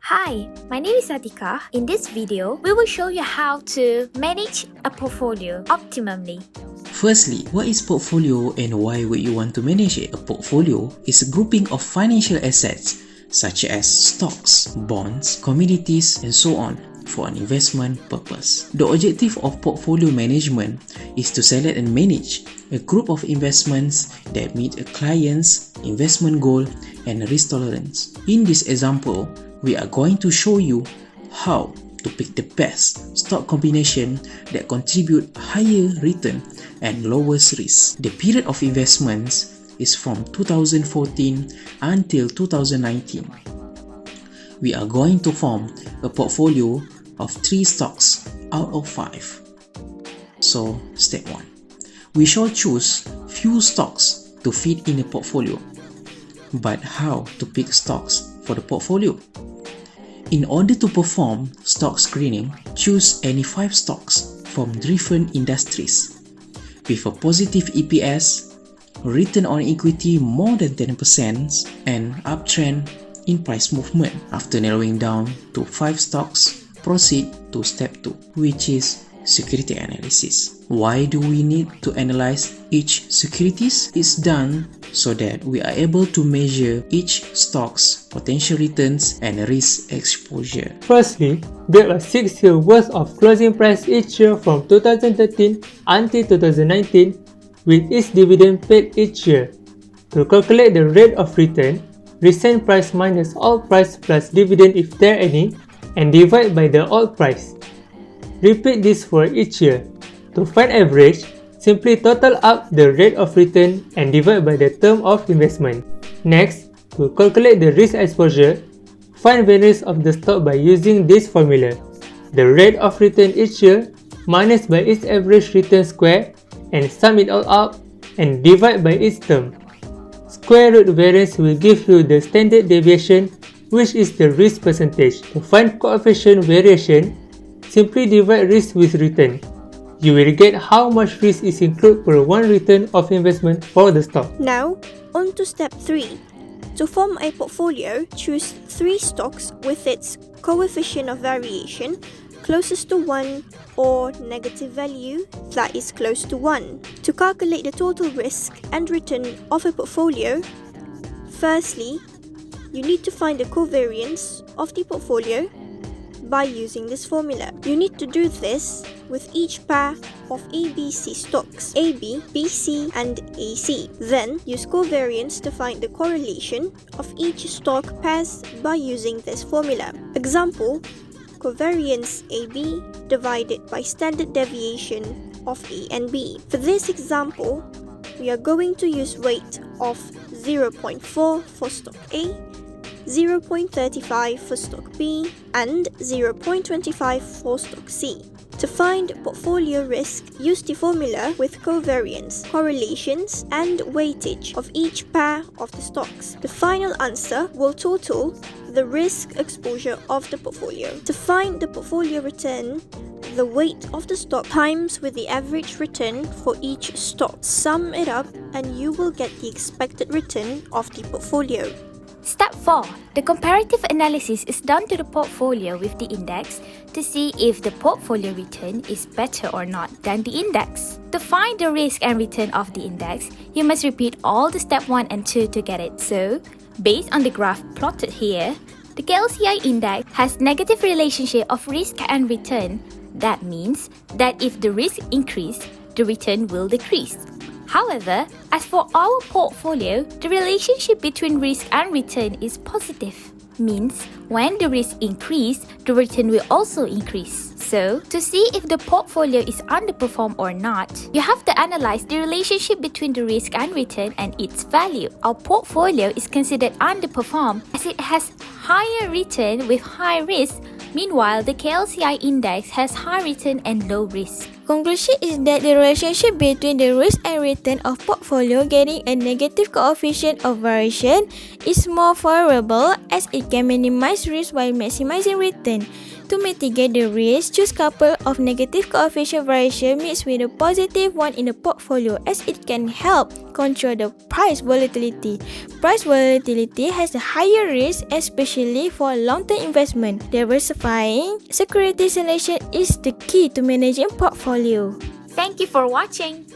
Hi, my name is Atika. In this video, we will show you how to manage a portfolio optimally. Firstly, what is portfolio and why would you want to manage it? A portfolio is a grouping of financial assets such as stocks, bonds, commodities, and so on for an investment purpose. The objective of portfolio management is to select and manage a group of investments that meet a client's investment goal and risk tolerance. In this example, we are going to show you how to pick the best stock combination that contribute higher return and lowest risk. The period of investments is from 2014 until 2019. We are going to form a portfolio of 3 stocks out of 5. So, step 1. We shall choose few stocks to fit in a portfolio. But how to pick stocks for the portfolio? In order to perform stock screening, choose any 5 stocks from different industries with a positive EPS, return on equity more than 10%, and uptrend in price movement. After narrowing down to 5 stocks, proceed to step 2, which is security analysis. Why do we need to analyze each securities? It's done so that we are able to measure each stock's potential returns and risk exposure. Firstly, build a 6-year worth of closing price each year from 2013 until 2019 with each dividend paid each year. To calculate the rate of return, recent price minus old price plus dividend if there any, and divide by the old price. Repeat this for each year. To find average, simply total up the rate of return and divide by the term of investment. Next, to calculate the risk exposure, find variance of the stock by using this formula. The rate of return each year minus by its average return square and sum it all up and divide by its term. Square root variance will give you the standard deviation, which is the risk percentage. To find coefficient variation, simply divide risk with return. You will get how much risk is included per one return of investment for the stock. Now, on to step 3. To form a portfolio, choose 3 stocks with its coefficient of variation closest to 1 or negative value that is close to 1. To calculate the total risk and return of a portfolio, firstly, you need to find the covariance of the portfolio by using this formula. You need to do this with each pair of ABC stocks, AB, BC, and AC. Then, use covariance to find the correlation of each stock pairs by using this formula. Example, covariance AB divided by standard deviation of A and B. For this example, we are going to use weight of 0.4 for stock A, 0.35 for stock B, and 0.25 for stock C. To find portfolio risk, use the formula with covariance, correlations, and weightage of each pair of the stocks. The final answer will total the risk exposure of the portfolio. To find the portfolio return, the weight of the stock times with the average return for each stock. Sum it up and you will get the expected return of the portfolio. Step 4. The comparative analysis is done to the portfolio with the index to see if the portfolio return is better or not than the index. To find the risk and return of the index, you must repeat all the step 1 and 2 to get it. So, based on the graph plotted here, the KLCI index has negative relationship of risk and return. That means that if the risk increase, the return will decrease. However, as for our portfolio, the relationship between risk and return is positive. Means when the risk increase, the return will also increase. So, to see if the portfolio is underperformed or not, you have to analyze the relationship between the risk and return and its value. Our portfolio is considered underperformed as it has higher return with high risk. Meanwhile, the KLCI index has high return and low risk. Conclusion is that the relationship between the risk and return of portfolio getting a negative coefficient of variation is more favorable as it can minimize risk while maximizing return. To mitigate the risk, choose couple of negative coefficient variation mixed with a positive one in the portfolio as it can help control the price volatility. Price volatility has a higher risk, especially for long-term investment. Diversifying security selection is the key to managing portfolio. Thank you for watching.